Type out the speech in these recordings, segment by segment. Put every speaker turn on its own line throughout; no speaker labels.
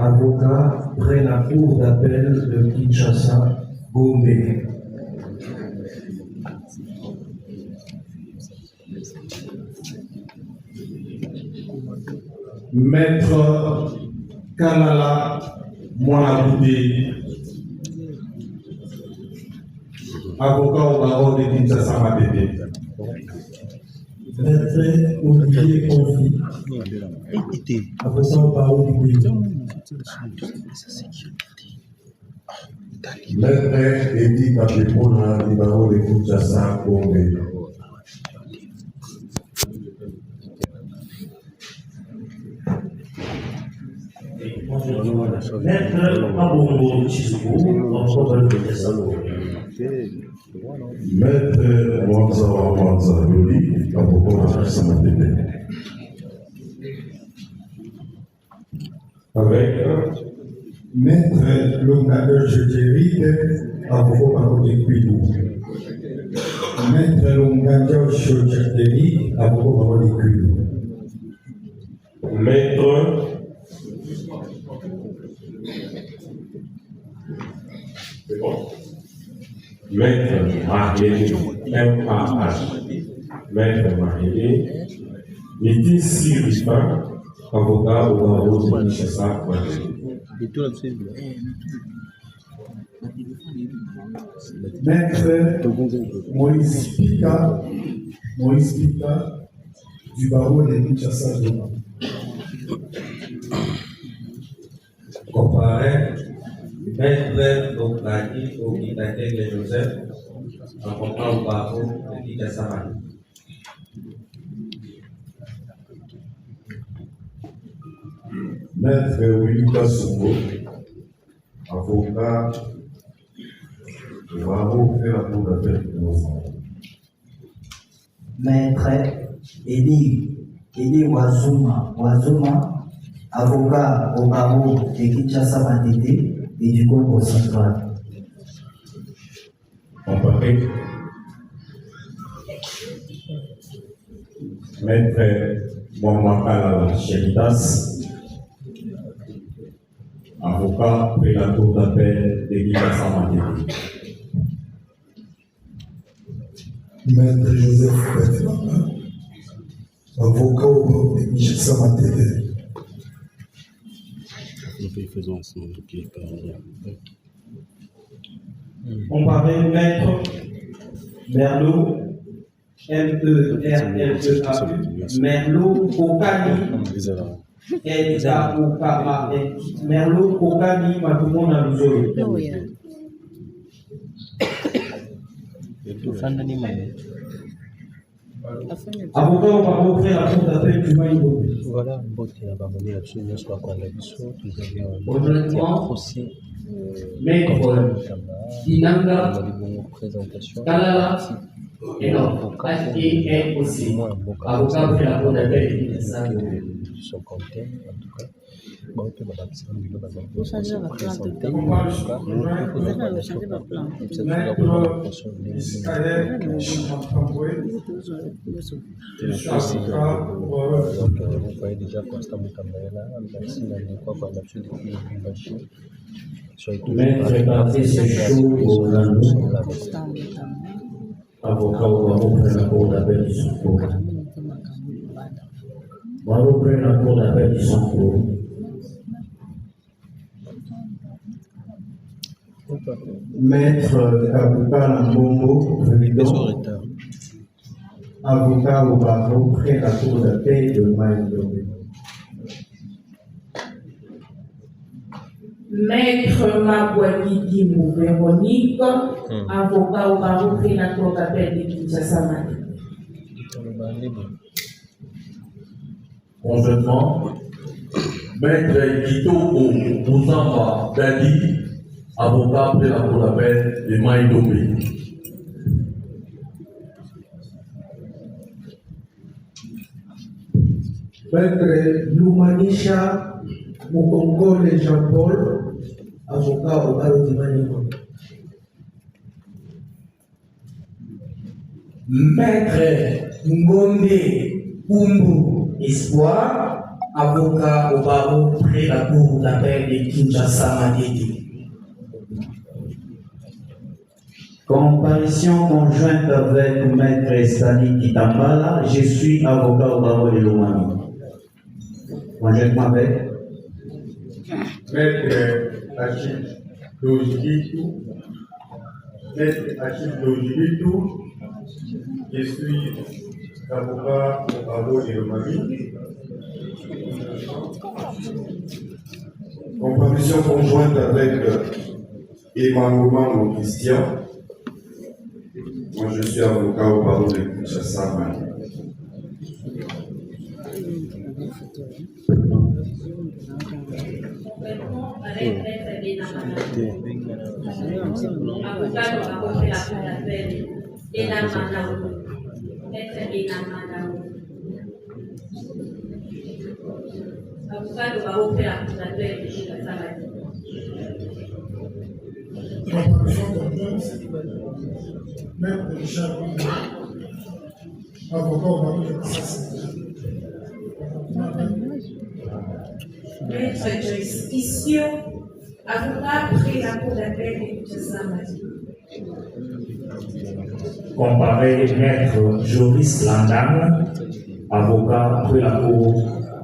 Avocat près la cour d'appel de Kinshasa, Gombe.
Maître Kalala Mwanabouté, avocat au barreau de Kinshasa, Matete.
Maître Olivier Kofi, avocat au barreau du Gouye.
Maître Edi Kapepona du barreau de Kinshasa, Gombe.
Maître Abongo Chizou, avocat de Kinshasa,
Maître Mwanza Loli, avocat de Kinshasa, Matete. Avec
Maître Longadeur Jodjeride, avocat au barreau de Gouye. Maître Longadeur Jodjeride, avocat au barreau de Gouye.
Maître Marié, MAH, Maître Marié, Métis Sirifa, avocat au barreau de Kinshasa,
Maître Moïse Pika du barreau de Kinshasa,
Comparé, Maître Dokaki Okitake Joseph, avocat au barreau de Kinshasa.
Maître Wilika Songo, avocat au barreau de la cour d'appel de Kinshasa.
Maître Eli Wazuma, avocat au barreau de Kinshasa Matete et du Congo central.
Comparé, Maître Mwamakala Chelitas, avocat de la cour d'appel de Kinshasa Matete.
Maître Joseph Batimama, avocat au barreau de Kinshasa Matete.
Comparé, Maître Merlot, MERLEAU, Merlot Kokani, Merlot Kokani, Matumona Luzolo. Avocat au barreau près la cour d'appel du Maïbo.
Voilà, procès.
Maître Inanga Kalala et non, et aussi avocat près la cour d'appel du Kinshasa.
Son compteur, en tout cas. Vous voyez déjà Constant Mukambela, merci Nandikwa pour l'absolu depuis le Bachi.
Maître Patrice Chou, avocat au barreau près la cour d'appel du Sonko. Barreau près la cour d'appel du Sonko.
Maître Kabuka Lambombo,
Ils sont en
président,
retard.
avocat au barreau près la cour d'appel de Maïdomé.
Maître Mabouani Véronique, avocat au barreau près la cour d'appel de Kinshasa.
Conjointement, Maître Kitoko Moussamba Dadi, avocat près la cour d'appel de Maïdomé.
Maître Lumanisha Mukongole Jean-Paul, avocat au barreau de Manico.
Maître Ngonde Kumbu Espoir, avocat au barreau près la cour d'appel de Kinshasa Matidi.
Comparution conjointe avec Maître Stani Kitambala, je suis avocat au barreau de Lomami. Conjointement avec
Maître Achille Lojibitu, Maître Achille Lojibitu, je suis avocat au barreau de Lomami. Comparution conjointe avec Emmanuel Christian. Moi, je suis avocat au barreau de Kinshasa.
Avec Maître avocat au barreau près la cour d'appel de Namana. Maître Namana. Avocat au barreau près la cour d'appel de Kinshasa.
Maître Richard avocat au barreau de Kinshasa.
Maître Joyce Issio, avocat près la cour d'appel de Kinshasa.
Comparé Maître Joris Landam, avocat près la cour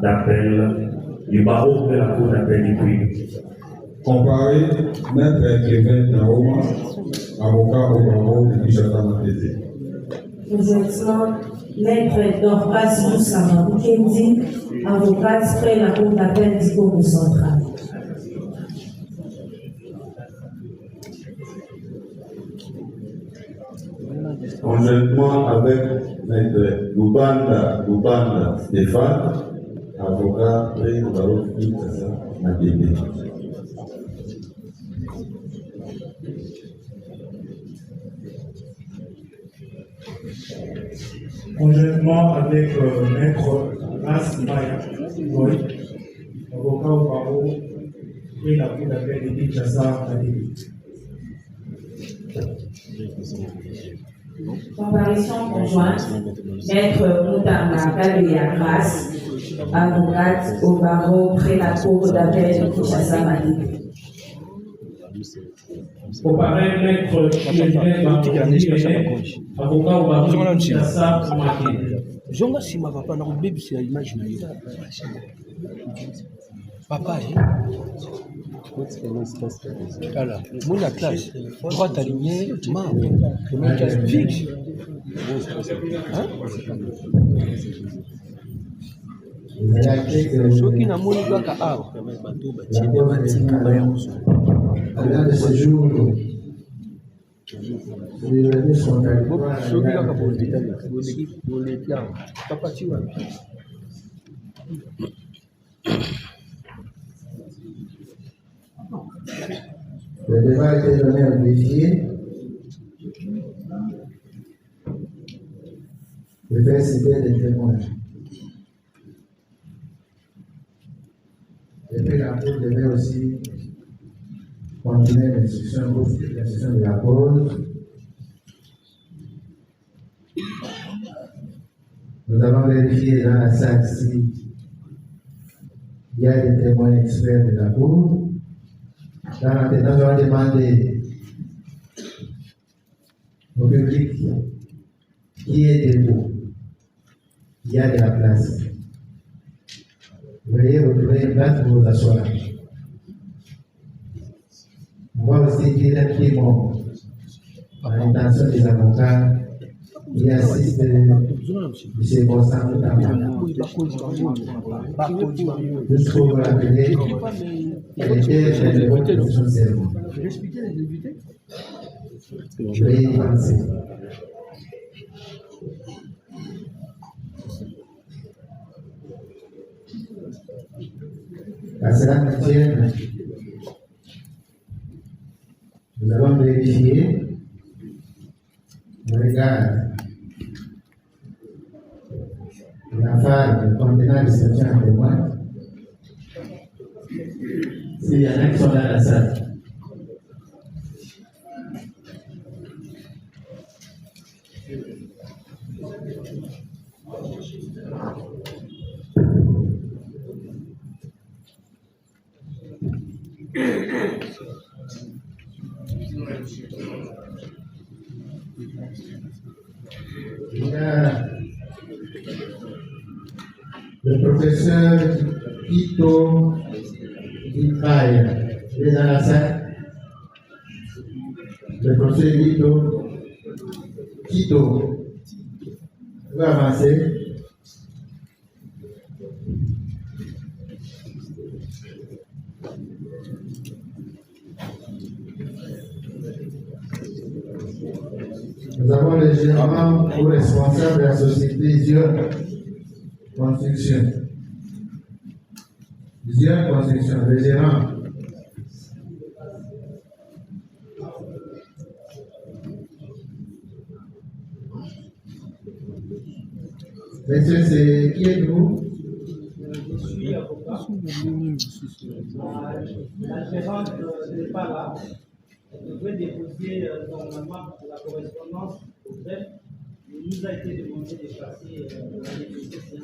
d'appel du barreau près la cour d'appel du Puy.
Comparé Maître Kevin Naoma, avocat au barreau de Kinshasa Matete.
Présentement, Maître Dorcas Moussama Mukendi, avocate près la cour d'appel du Congo central.
Conjointement avec Maître Lubanda Stéphane, avocat près le barreau de Kinshasa Matete.
Conjointement avec Maître Mas Maya, avocat au barreau près la cour d'appel de Kinshasa.
Comparution conjointe, Maître Moutamba Kabeya Grace, avocate au barreau près la cour d'appel de Kinshasa.
Comparé Maître Chilien avocat au barreau de Kinshasa.
Jonga sima papa na kubebisa image na yo. Papa voilà, moi la classe, droite alignée, main, le mec fixe. Soki na moni kaka awa, bato batie batika bayango.
Regarde ce jour,
Soki kaka boleki awa, papa ti wapi?
le débat a été donné au défi de faire citer des témoins. Et puis la Cour devait aussi continuer l'instruction de la cause. Nous allons vérifier dans la salle si il y a des témoins experts de la Cour. Dans la tête, nous allons demander au public qui est debout. Il y a de la place. Veuillez retrouver une place pour vous asseoir. On va aussi dire un petit mot à l'intention des avocats qui assistent M. Bossan notamment. Juste pour vous rappeler qu'elle était dans le vote de son serment. Veuillez y penser. À cela me tienne, nous allons vérifier le regard de la femme contenant l'exception en témoin. S'il y en a qui sont dans la salle. Il y a le professeur Ito Ikaya. Il est dans la salle. Le professeur Ito. Vous avancer. Nous avons le gérant ou responsable de la société Zion Construction. Zion Construction, le gérant. Monsieur, c'est qui êtes-vous?
Je suis avocat. La gérante n'est pas là. Elle devrait déposer normalement la correspondance au greffe. Il nous a été demandé de passer la négociation.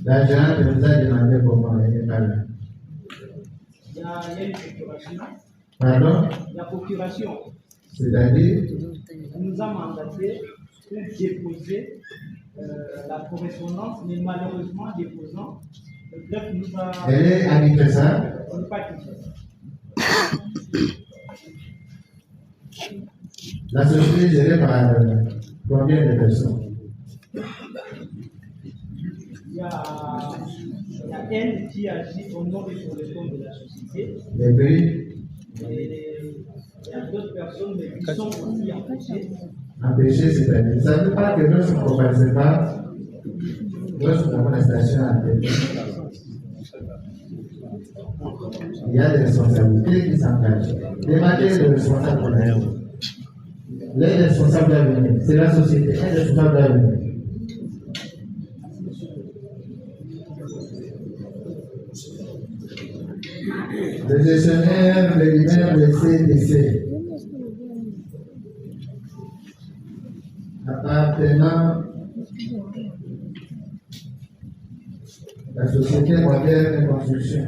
La gérante nous a demandé comment elle n'est pas là.
Il y a une procuration.
Pardon?
Il y a procuration.
C'est-à-dire?
Elle nous a mandaté pour déposer la correspondance, mais malheureusement, déposant, le greffe nous a.
Elle est à Kinshasa?
On n'est pas Kinshasa.
La société est gérée par combien de personnes?
Il y a elle qui agit au nom et pour le compte de la société.
Les prix?
Et il y a d'autres personnes mais qui sont aussi empêchées.
Empêchées, c'est-à-dire, ça ne veut pas que lorsqu'on ne comparaît pas, lorsqu'on avons la station à tête, il y a des responsabilités qui s'engagent. Demandez le responsable. Les responsables d'avenir, c'est la société, les responsables d'avenir. Le gestionnaire, le leader, le CDC, appartenant à la société moderne de construction.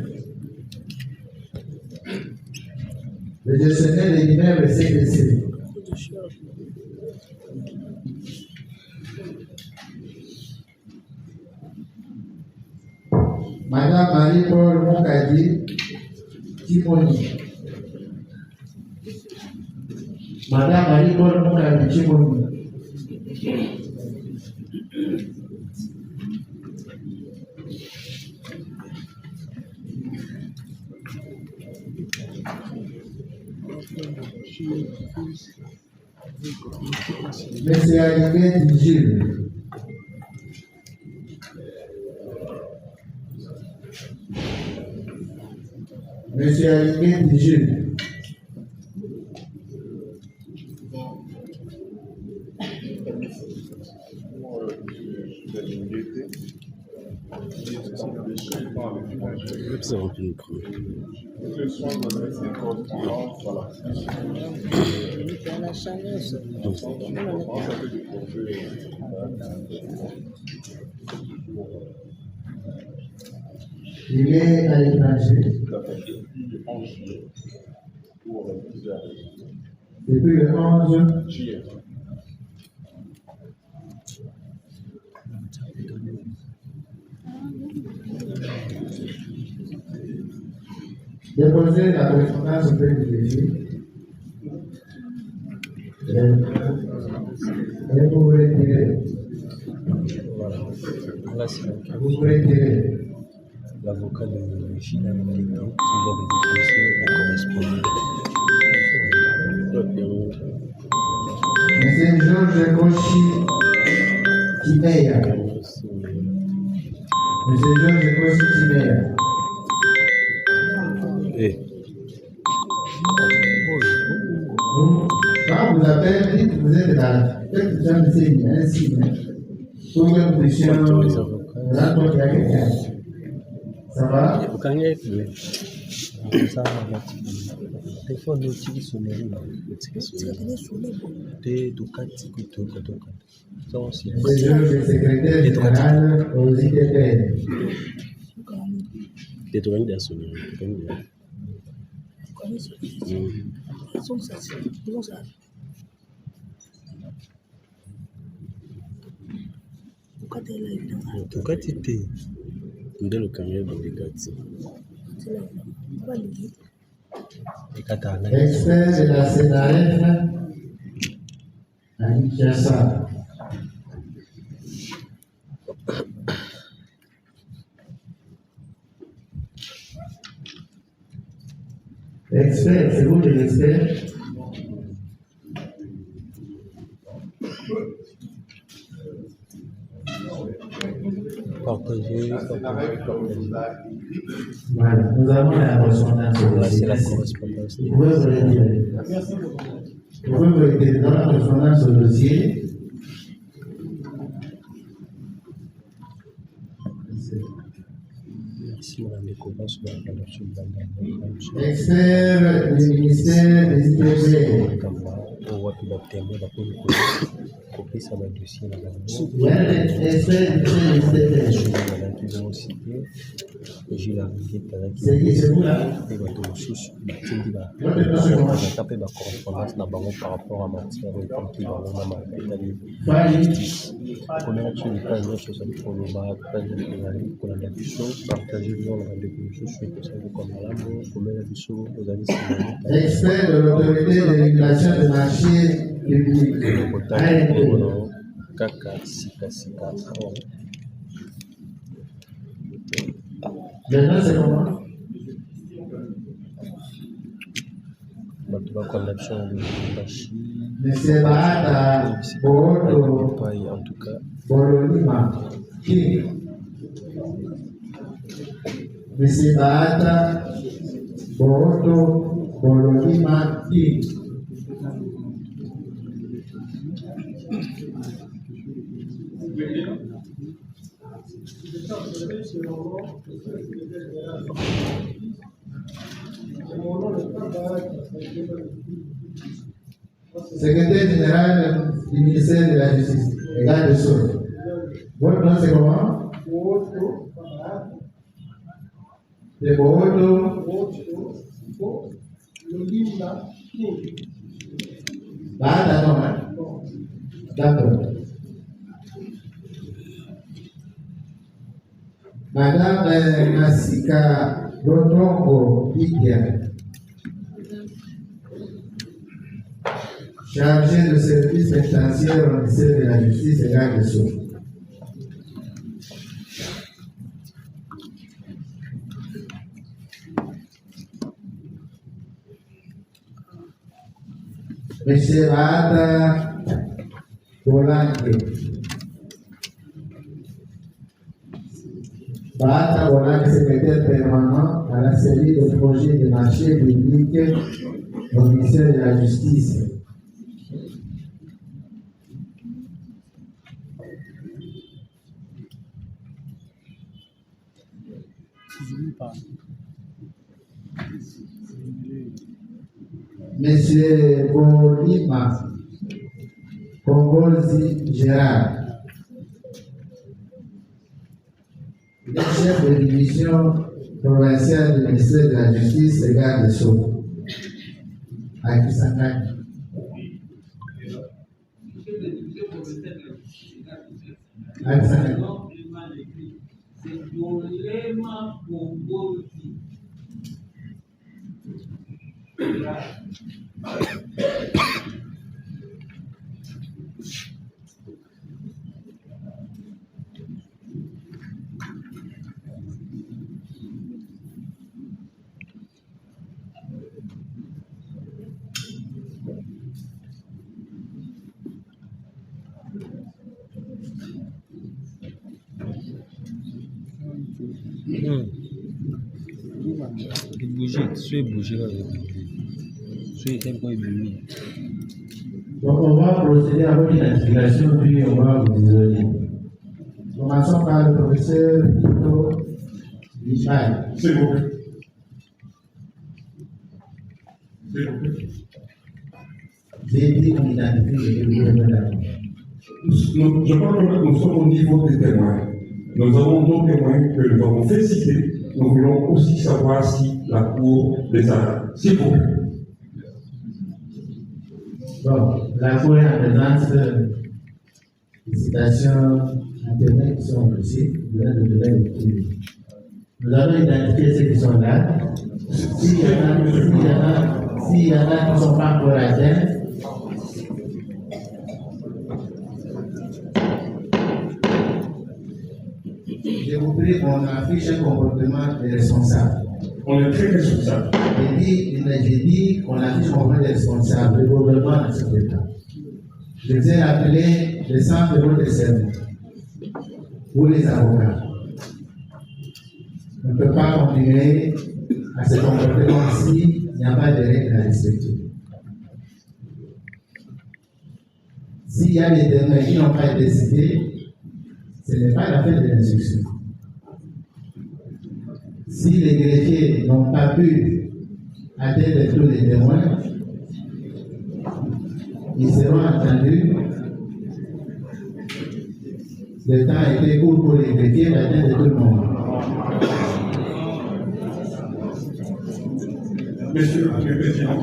Le gestionnaire, le leader, le CDC. Madame Marie-Paul Moukadi Timoni. Madame Marie-Paul Moukadi Timoni. Monsieur Alimé Gilles. Monsieur Alimé Gilles. Il est à l'étranger. Depuis le 11 juillet. Déposer la correspondance auprès du DG. Et vous voulez tirer?
Voilà. Là, c'est
Vous voulez tirer?
l'avocat de Gilles Amélie qui vient de déposer le correspondant.
Monsieur Georges Koshi Timeya. Monsieur Georges Koshi Timeya. Quand vous appelez, dites que vous êtes là. Peut-être que vous avez un signe. Pour que vous puissiez rencontrer quelqu'un. Ça va? Monsieur Georges, secrétaire général aux ITPN. Expert de la CNAF à Kinshasa. Expert, c'est vous les experts? Voilà, nous avons la correspondance sur le
Là, c'est la
dossier.
correspondance.
Vous pouvez vous retirer. Vous pouvez vous retirer dans la correspondance sur le dossier.
Merci, Madame Lecoba, sur la traduction de la
Expert du ministère des ITP.
wapi batembea bakoni kopesa badossier na bango
Il y a des experts du ministère
bazalaki bongo cité jila ngeta
C'est qui, c'est vous là?
mpe bato mosusu batindi
Votre nom, c'est comment?
bazalaka mpe bacorrespondance na bango par rapport à matière ekomki bango na mapetali
Fali.
komela so lipai nyonso ozali koloba ezali kozali kolanda biso partage bien na bandeko mosusu ekosali kwa malamu komela biso ozali
Expert de l'autorité de régulation des marchés publics. ARP.
kaka sikasika
Maintenant, c'est comment?
bato bakonda biso na lubumbashi
Monsieur Bahata Bodo
epai en tout cas
Bololima. Qui? Monsieur Bahata Bodo Bololima. Qui? Secrétaire général du ministère de la Justice, les gars de Sceaux. Votre nom c'est comment? C'est Bodo. Bahata non, hein? D'accord. Madame Masika Rotongo Ikia, chargée de service pénitentiaire au ministère de la Justice et garde des Sceaux. Monsieur Bahata Bolangue. Bahata Bolangue, secrétaire permanent à la série de projets de marché public au ministère de la Justice. Monsieur Bolima Kongozi Gérard. Il est chef de division provinciale du ministère de la Justice et garde des Sceaux. À Kisangani. À Kisangani.
Bouger là.
Donc on va procéder à votre identification, puis on va vous isoler. Commençons par le professeur Hito Ishmael.
S'il vous plaît. S'il vous plaît.
J'ai dit qu'on identifie les gouvernements d'abord.
Je crois que nous sommes au niveau des témoins. Nous avons nos témoins que nous avons fait citer. Nous voulons aussi savoir si la Cour les a. S'il vous plaît.
Bon, la Cour est en présence des citations internet qui sont aussi de l'autre. Nous allons identifier ceux qui sont là. S'il y en a qui ne sont pas encore atteints, je vous prie qu'on affiche un comportement de responsable.
On est très responsable.
J'ai dit qu'on affiche un comportement de responsable, le gouvernement dans cet état. Je vous ai appelé le centre de votre service pour les avocats. On ne peut pas continuer à se comporter comme s'il n'y a pas de règles à respecter. S'il y a des témoins qui n'ont pas été cités, ce n'est pas l'affaire de l'instruction. Si les greffiers n'ont pas pu atteindre tous les témoins, ils seront entendus. Le temps a été court pour les greffiers d'atteindre tout le monde.
Monsieur le Président.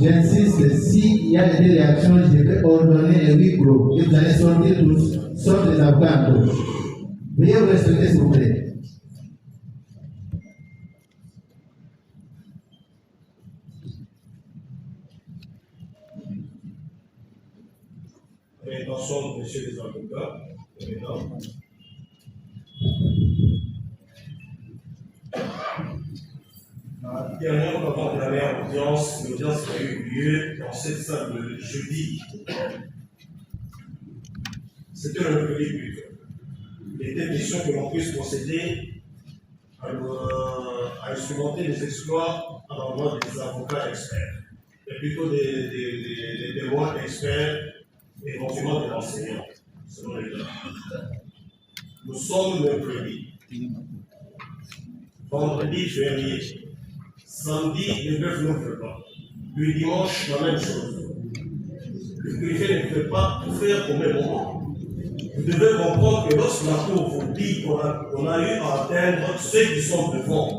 J'insiste, s'il y a des réactions, je vais ordonner les huis clos et vous allez sortir tous, sauf les avocats en cause. Veuillez vous respecter, s'il vous plaît.
Bonsoir, messieurs les avocats et mesdames. Dernièrement, avant de la meilleure audience, l'audience a eu lieu dans cette salle le jeudi. C'était le mercredi but. Il était question que l'on puisse procéder à instrumenter les exploits à l'endroit des avocats experts, et plutôt des témoins experts, et éventuellement des enseignants, selon les cas. Nous sommes mercredi. Vendredi, férié. Samedi, le bœuf ne fait pas. Le dimanche, la même chose. Le greffier ne fait pas tout faire au même moment. Vous devez comprendre que lorsque la Cour vous dit qu'on a eu à atteindre ceux qui sont devant,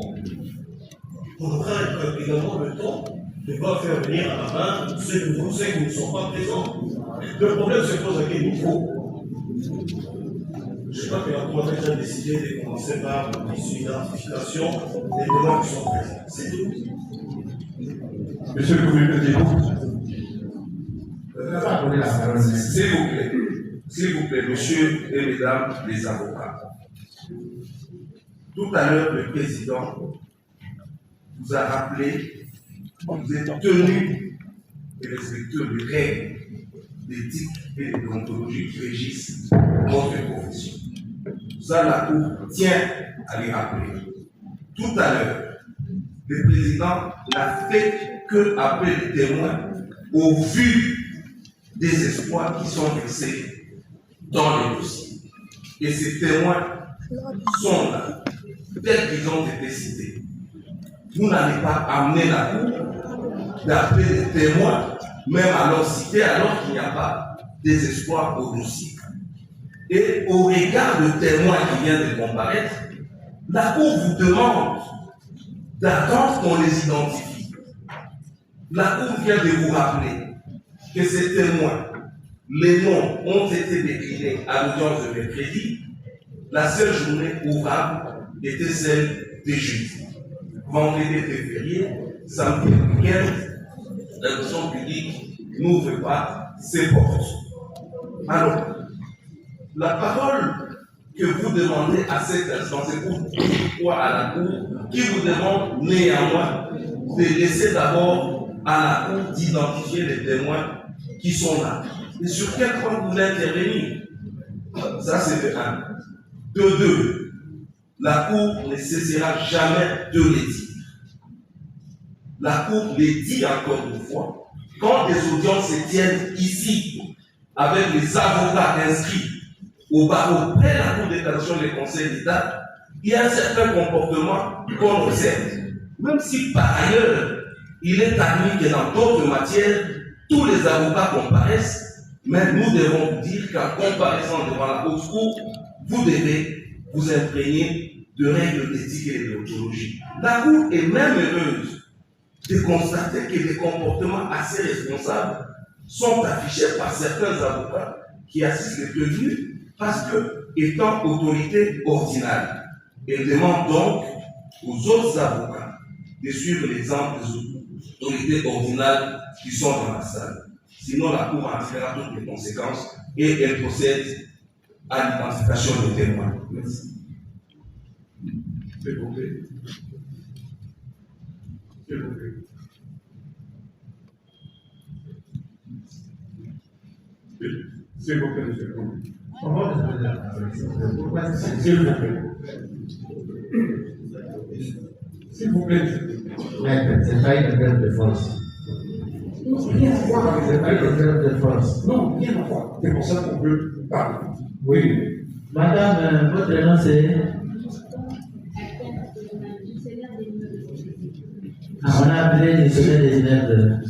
on aura également le temps de pouvoir faire venir à la main ceux qui ne sont pas présents. Le problème se pose à quel niveau? Je crois que la Cour a déjà décidé de commencer par l'identification des témoins qui sont présents. C'est tout.
Monsieur le Président.
S'il vous plaît, messieurs et mesdames les avocats. Tout à l'heure, le président vous a rappelé que vous êtes tenu de respecter les règles d'éthique et de déontologie qui régissent notre profession. Ça, la Cour tient à les rappeler. Tout à l'heure, le président n'a fait que appeler les témoins au vu des espoirs qui sont versés dans les dossiers. Et ces témoins sont là, tels qu'ils ont été cités. Vous n'allez pas amener la Cour d'appeler les témoins, même à leur cité, alors qu'il n'y a pas désespoir au dossier. Et au regard de témoins qui viennent de comparaître, la Cour vous demande d'attendre qu'on les identifie. La Cour vient de vous rappeler que ces témoins, les noms ont été déclinés à l'audience de mercredi. La seule journée ouvrable était celle des jeudi. Vendredi était férié, samedi et week-end, la fonction publique n'ouvre pas ses portes. Alors, la parole que vous demandez à cet instant, c'est pour dire quoi à la Cour, qui vous demande néanmoins de laisser d'abord à la Cour d'identifier les témoins qui sont là. Et sur quel point vous voulez intervenir? Ça, c'est de 1. De 2, la Cour ne cessera jamais de les dire. La Cour les dit encore une fois. Quand des audiences se tiennent ici, avec les avocats inscrits au barreau près de la Cour des cassation des conseils d'État, il y a un certain comportement qu'on observe. Même si par ailleurs, il est admis que dans d'autres matières, tous les avocats comparaissent, mais nous devons vous dire qu'en comparaissant devant la haute cour, vous devez vous imprégner de règles d'éthique et de déontologie. La Cour est même heureuse de constater que des comportements assez responsables sont affichés par certains avocats qui assistent les prévenus parce que, étant autorité ordinale, elle demande donc aux autres avocats de suivre l'exemple des autorités ordinales qui sont dans la salle. Sinon, la Cour en tirera toutes les conséquences et elle procède à l'identification des témoins. Merci.
S'il vous plaît. S'il vous plaît. S'il vous plaît, monsieur le président. S'il vous plaît. S'il vous plaît.
Maître, c'est pas une grève de force.
Rien à voir.
C'est pas une grève de force.
Non, rien à voir. C'est pour ça qu'on peut parler. Oui.
Madame, votre nom c'est? On a appelé le gestionnaire des immeubles.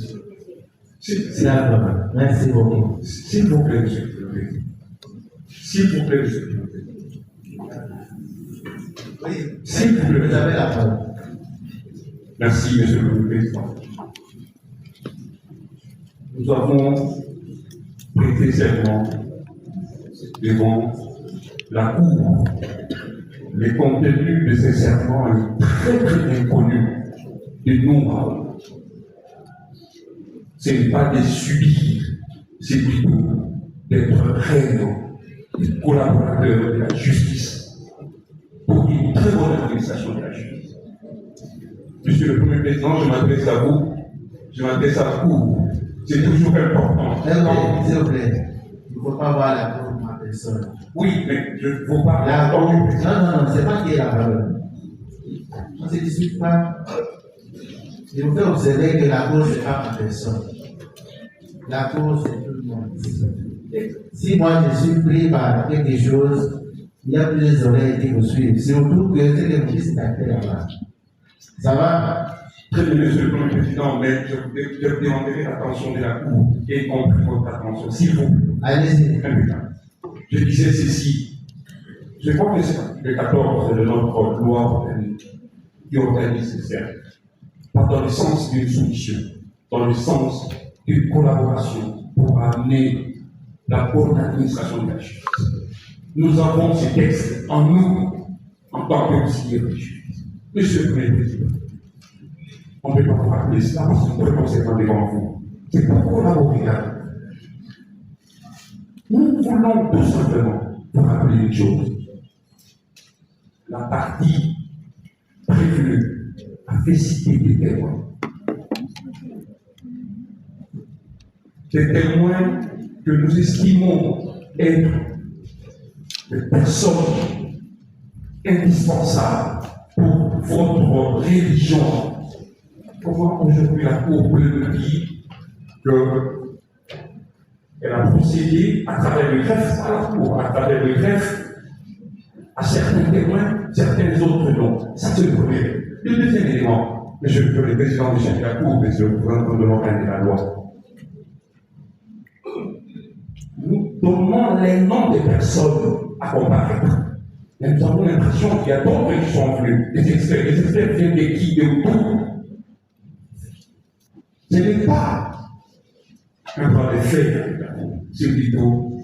D'accord. Merci beaucoup.
S'il vous plaît, monsieur le président. S'il vous plaît, monsieur le président.
Oui.
S'il vous plaît,
vous avez la parole.
Merci, monsieur le président. Nous avons prêté serment devant la Cour. Le contenu de ces serments est très très inconnu de nous. Ce n'est pas de subir, c'est plutôt d'être réellement des collaborateurs de la justice pour une très bonne administration de la justice. Monsieur le Premier Président, je m'adresse à vous, je m'adresse à la Cour. C'est toujours important.
S'il vous plaît, il ne faut pas voir la Cour comme ma personne.
Oui, mais je ne faut pas.
La Cour. Non, c'est pas qui est la parole. On ne se dispute pas. Il vous fait observer que la Cour, ce n'est pas ma personne. La Cour, c'est tout le monde. Si moi je suis pris par quelque chose, il y a plusieurs oreilles qui vous suivent. Surtout que c'est le ministre d'acteur là-bas. Ça va?
Très bien, monsieur le Premier Président, mais je vous demanderai l'attention de la Cour et compris votre attention, s'il vous plaît.
Allez-y.
Je disais ceci. Je crois que c'est le 14 de notre loi qui organise ces cercles. Pas dans le sens d'une soumission, dans le sens d'une collaboration pour amener la bonne administration de la justice. Nous avons ces textes en nous, en tant qu'auxiliaires de justice. Monsieur le Premier Président, on ne peut pas vous rappeler cela parce qu'on peut conserver devant vous. C'est pour collaborer là. Nous voulons tout simplement vous rappeler une chose. La partie prévenue a fait citer des témoins. Des témoins que nous estimons être des personnes indispensables pour votre religion. Comment aujourd'hui la Cour peut nous dire qu'elle a procédé à travers le greffe à la Cour, à travers le greffe à certains témoins, certains autres non. Ça, c'est le premier. Le deuxième élément, monsieur le président de la Cour, monsieur le président de l'organe de la loi, nous donnons les noms des personnes à comparaître. Mais nous avons l'impression qu'il y a d'autres qui sont venus. Les experts viennent de qui, de où? Ce n'est pas un droit de fait, c'est plutôt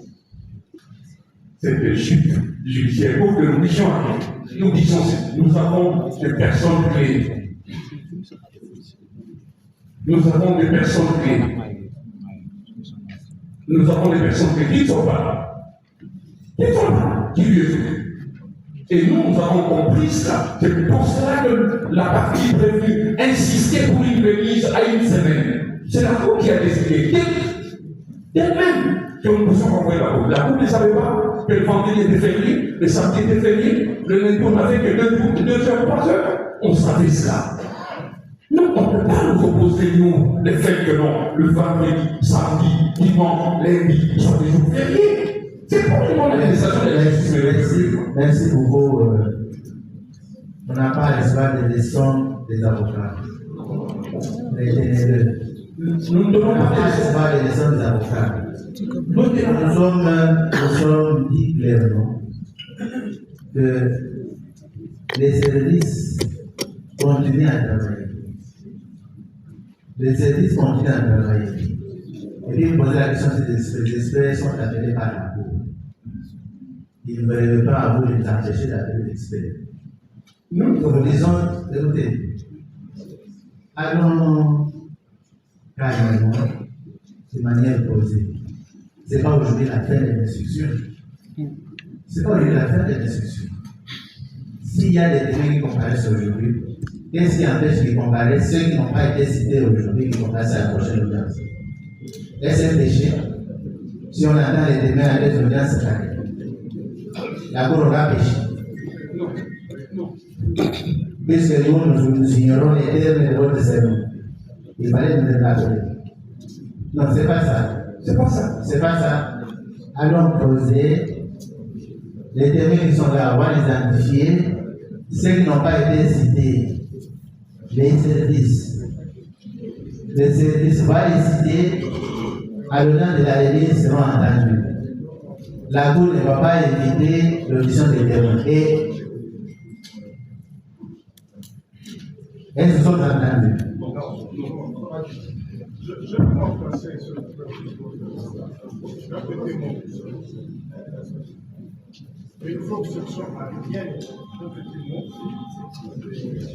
cette chute judiciaire. Pour que nous disons, nous avons des personnes clés. Nous avons des personnes clés. Nous avons des personnes clés qui ne sont pas là. Qui sont là, qui lui est. Et nous avons compris cela. C'est pour cela que la partie prévue insistait pour une remise à une semaine. C'est la Cour qui a décidé. d'elles-mêmes qui ont besoin d'envoyer la coupe. La coupe ne savait pas que le vendredi était férié, le samedi était férié, le lundi on n'avait que 2 heures, 3 heures. On savait ça. Non, on ne peut pas nous opposer, nous, le fait que non, le vendredi, samedi, dimanche, lundi sont des jours fériés. C'est pour l'organisation de la justice.
Merci beaucoup. On n'a pas à recevoir des leçons des avocats. Nous ne devons pas recevoir des leçons des avocats. Nous sommes dit clairement que les services continuent à travailler. Les services continuent à travailler. Et puis, poser la question si les experts sont appelés par la Cour. Il ne veulent pas à vous de les empêcher d'appeler les experts. Nous disons, écoutez, allons carrément, de manière posée. Ce n'est pas aujourd'hui la fin de l'instruction. Ce n'est pas aujourd'hui la fin de l'instruction. S'il y a des témoins qui comparaissent aujourd'hui, qu'est-ce qui empêche qu'ils comparaissent ceux qui n'ont pas été cités aujourd'hui qui comparaissent à la prochaine audience? Est-ce un péché si on attend les témoins à des audiences cette année? La Cour aura péché. Puisque nous ignorons les termes de votre serment. Il fallait nous rappeler. Non, c'est pas ça. C'est pas ça. C'est pas ça. Allons poser les témoins qui sont là, on va les identifier. Ceux qui n'ont pas été cités, les services vont les citer, à l'honneur de la release seront entendus. La Cour ne va pas éviter l'audition des témoins. Et elles se sont entendues.
Je vais m'embrasser sur le mais il faut que ce soit un bien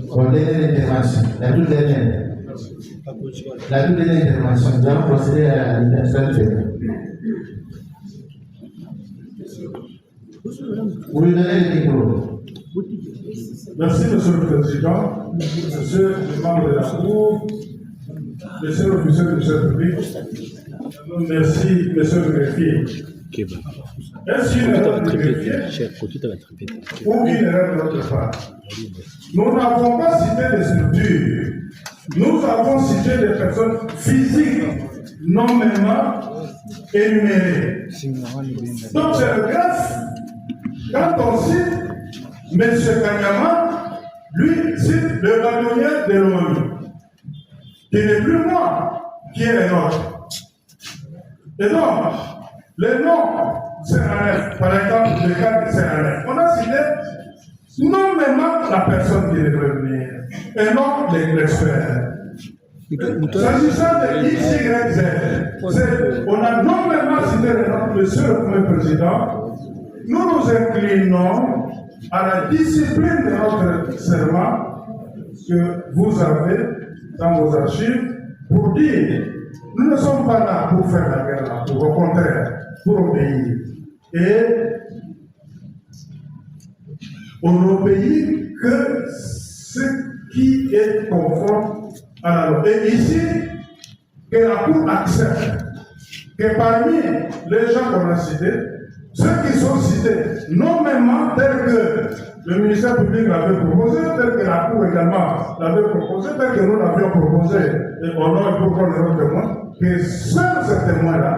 Pour dernière intervention, la toute dernière. La toute dernière intervention, nous allons procéder à l'intervention pénale. Vous lui donnez le micro.
Merci, Monsieur le Président, Monsieur le membre de la Cour, Monsieur l'officier du chef public, merci, Monsieur le greffier. Est-ce une erreur du greffier ou une erreur de notre part? Nous n'avons pas cité des structures, nous avons cité des personnes physiques nommément énumérées. Donc c'est le greffe. Quand on cite M. Kanyama, lui cite le bâtonnier de l'ONU, qui n'est plus moi, qui est un autre. Et donc, le nom CRF, par exemple, le cas de CRF, on a cité nommément la personne qui devrait venir, et non l'expert. S'agissant de XYZ, on a nommément cité le nom de Monsieur le Premier Président. Nous nous inclinons à la discipline de notre serment que vous avez dans vos archives pour dire nous ne sommes pas là pour faire la guerre, au contraire, pour obéir. Et on n'obéit que ce qui est conforme à la loi. Et ici, que la Cour accepte que parmi les gens qu'on a cités, ceux qui sont cités, nommément tels que le ministère public l'avait proposé, tel que la Cour également l'avait proposé, tel que nous l'avions proposé, et au nom et pour nos témoins, que seuls ces témoins-là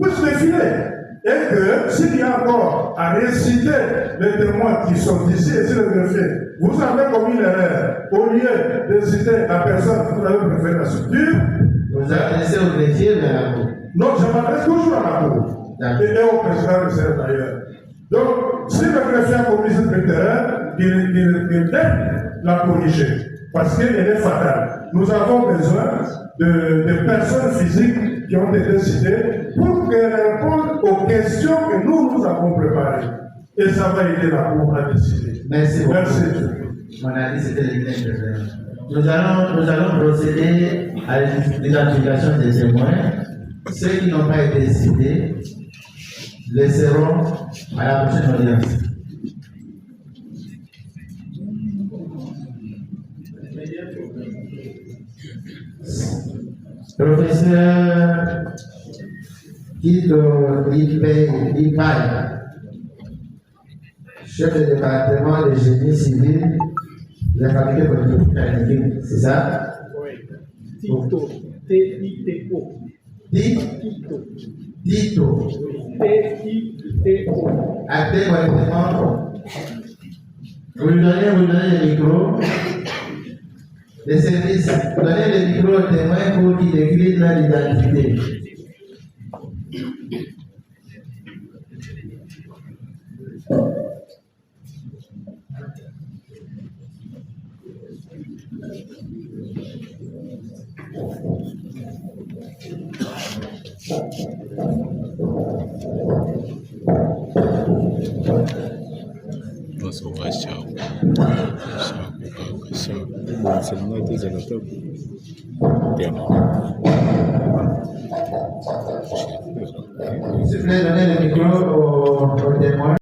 puissent défiler. Et que s'il y a encore à réciter les témoins qui sont ici et si le greffier, vous avez commis l'erreur, au lieu de citer la personne que vous avez préféré la structure,
vous adressez au greffier de la Cour.
Non, je m'adresse toujours à la Cour. Et au président de cette d'ailleurs. Donc, si le greffier a commis cette erreur, qu'il aide la corriger, parce qu'elle est fatale. Nous avons besoin de personnes physiques qui ont été citées pour qu'elles répondent aux questions que nous avons préparées. Et ça va aider la Cour à décider.
Merci beaucoup.
Merci.
On a dit que c'était l'église. Nous allons procéder à l'identification des témoins. Ceux qui n'ont pas été cités laisseront à la prochaine audience. Professeur Guido Ipaï, chef de département de génie civil de la faculté politique planifique, c'est ça?
Oui. Tito. T-I-T-O.
Tito.
T-I-T-O.
Acte correctement. Vous lui donnez le micro. Les services, vous donnez le micro au témoin pour qu'il décline l'identité.
Nossa, vai, tchau. C'est le mois de octobre.
S'il vous plaît, donnez le micro au témoin.